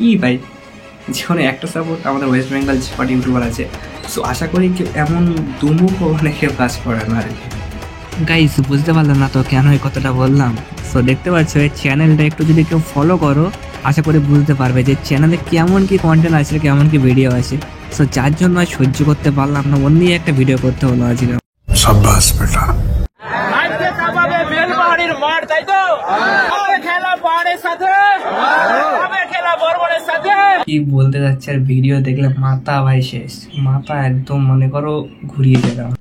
কি ভাই, যেখানে একটা সাপোর্ট আমাদের ওয়েস্ট বেঙ্গল যে কটা ইউটিউবার আছে, সো আশা করি কেউ এমন দুমুখ মানে কেউ কাজ করে না আর কি। গাইস বুঝতে পারলাম না তো কেন এই কথাটা বললাম। সো দেখতে পাচ্ছ এই চ্যানেলটা একটু যদি কেউ ফলো করো, আশা করি বুঝতে পারবে যে চ্যানেলে কেমন কি কন্টেন্ট আছে, কেমন কি ভিডিও আছে। সো যার জন্য আর সহ্য করতে পারলাম না, অন্য একটা ভিডিও করতে হলো আজকে। সাব্বাস বেটা। আজকে কাবাবে বেলবাড়ির মাঠ, তাই তো? কবে খেলা পাহাড়ের সাথে, কবে খেলা বর্বরের সাথে। কি বলতে যাচ্ছে, আর ভিডিও দেখলে মাথা ভাই শেষ, মাথা একদম মনে করো ঘুরিয়ে গেলাম।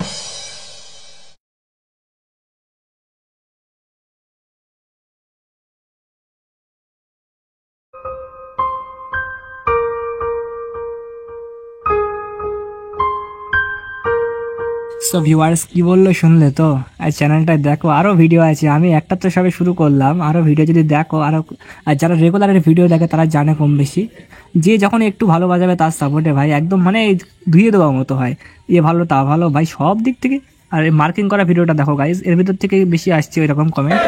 সো ভিউয়ার্স কি বললো শুনলে তো, আর চ্যানেলটা দেখো, আরও ভিডিও আছে। আমি একটা তো সবে শুরু করলাম, আরও ভিডিও যদি দেখো আরও। আর যারা রেগুলার ভিডিও দেখে তারা জানে কম বেশি, যে যখন একটু ভালো বাজাবে তার সাপোর্টে ভাই একদম মানে ধুয়ে দেওয়ার মতো হয়। এ ভালো তা ভালো ভাই সব দিক থেকে। আর মার্কিং করা ভিডিওটা দেখো গাইজ, এর ভিতর থেকে বেশি আসছে ওইরকম কমেন্ট।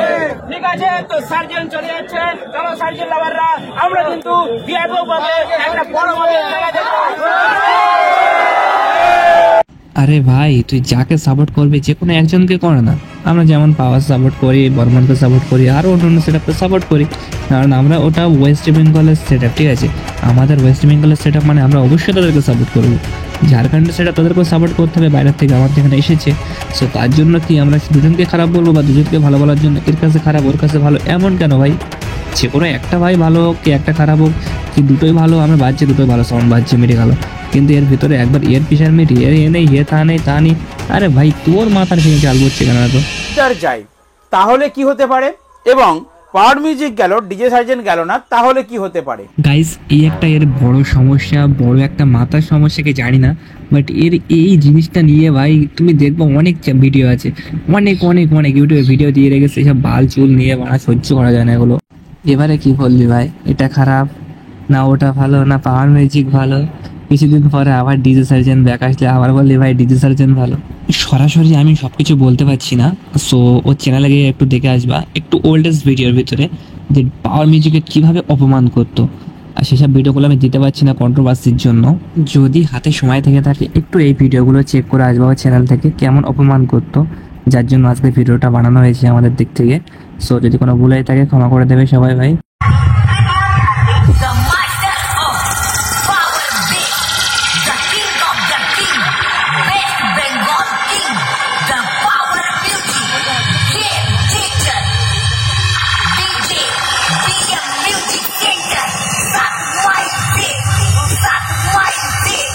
ঠিক আছে, তো সার্জন চলে যাচ্ছে। চলো সার্জন লাভাররা, আমরা কিন্তু ব্যাপকভাবে একটা বড় মাপের খেলা দেখবো। আরে ভাই তুই যাকে সাপোর্ট করবি যে কোনো একজনকে করে না। আমরা যেমন পাওয়ার সাপোর্ট করি, বর্মনকে সাপোর্ট করি, আরও অন্য সেট আপকে সাপোর্ট করি, কারণ আমরা ওটা ওয়েস্ট বেঙ্গলের সেট আপ, ঠিক আছে? আমাদের ওয়েস্ট বেঙ্গলের সেট আপ মানে আমরা অবশ্যই তাদেরকে সাপোর্ট করবো। ঝাড়খণ্ডের সেট আপ তাদেরকেও সাপোর্ট করতে হবে, বাইরের থেকে আমাদের এখানে এসেছে। সো তার জন্য কি আমরা দুজনকে খারাপ বলবো, বা দুজনকে ভালো বলার জন্য এর কাছে খারাপ ওর কাছে ভালো, এমন কেন ভাই? যে কোনো একটা ভাই ভালো হোক কি একটা খারাপ হোক, কি দুটোই ভালো, আমরা বাজছে দুটোই ভালো, সাউন্ড বাজছে মিটে গেল। কিন্তু এর ভিতরে একবার এর পিছার মিটি এ নেই, এ তা নেই তা নেই। আরে ভাই তোর মাথার ভেঙে চাল করছে কেন তো? যাই তাহলে কি হতে পারে, এবং পাওয়ার মিউজিক গেল, ডিজে সার্জেন্ট গেল না, তাহলে কি হতে পারে? গাইস এই একটা এর বড় সমস্যা, বড় একটা মাথার সমস্যাকে জানি না, বাট এর এই জিনিসটা নিয়ে ভাই তুমি দেখবো অনেক ভিডিও আছে, অনেক অনেক অনেক ইউটিউবে ভিডিও দিয়ে রেখেছে এসব বাল চুল নিয়ে, বাড়া সহ্য করা যায় না এগুলো। এবারে কি বললি ভাই, এটা খারাপ না ওটা ভালো না পাওয়ার মিউজিক ভালো, কিছুদিন পরে আবার ডিজে সার্জেন্ট ব্যাক আসলে আবার বললি ভাই ডিজে সার্জেন্ট ভালো। সরাসরি আমি সব কিছু বলতে পারছি না, সো ওর চ্যানেলে গিয়ে একটু দেখে আসবা, একটু ওল্ডেস্ট ভিডিওর ভিতরে যে পাওয়ার মিউজিকে কীভাবে অপমান করতো। আর সেসব ভিডিওগুলো আমি দিতে পারছি না কন্ট্রোভার্সির জন্য। যদি হাতে সময় থেকে থাকে একটু এই ভিডিওগুলো চেক করে আসবা ওর চ্যানেল থেকে, কেমন অপমান করতো, যার জন্য আজকে ভিডিওটা বানানো হয়েছে আমাদের দিক থেকে। সো যদি কোনো ভুল হয়ে থাকে ক্ষমা করে দেবে সবাই ভাই। The master of power beat, the king of the king, West Bengal king, the power music, game teacher, DJ, BM Music Center, Sat White Dick, Sat White Dick.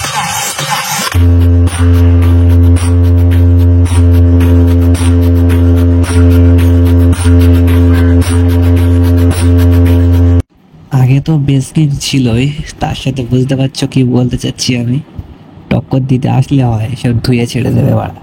আগে তো বেশ কিছু ছিলই, তার সাথে বুঝতে পারছো কি বলতে চাচ্ছি আমি। টক্কর দিতে আসলে হয় সব ধুয়ে ছেড়ে দেবে বাড়া।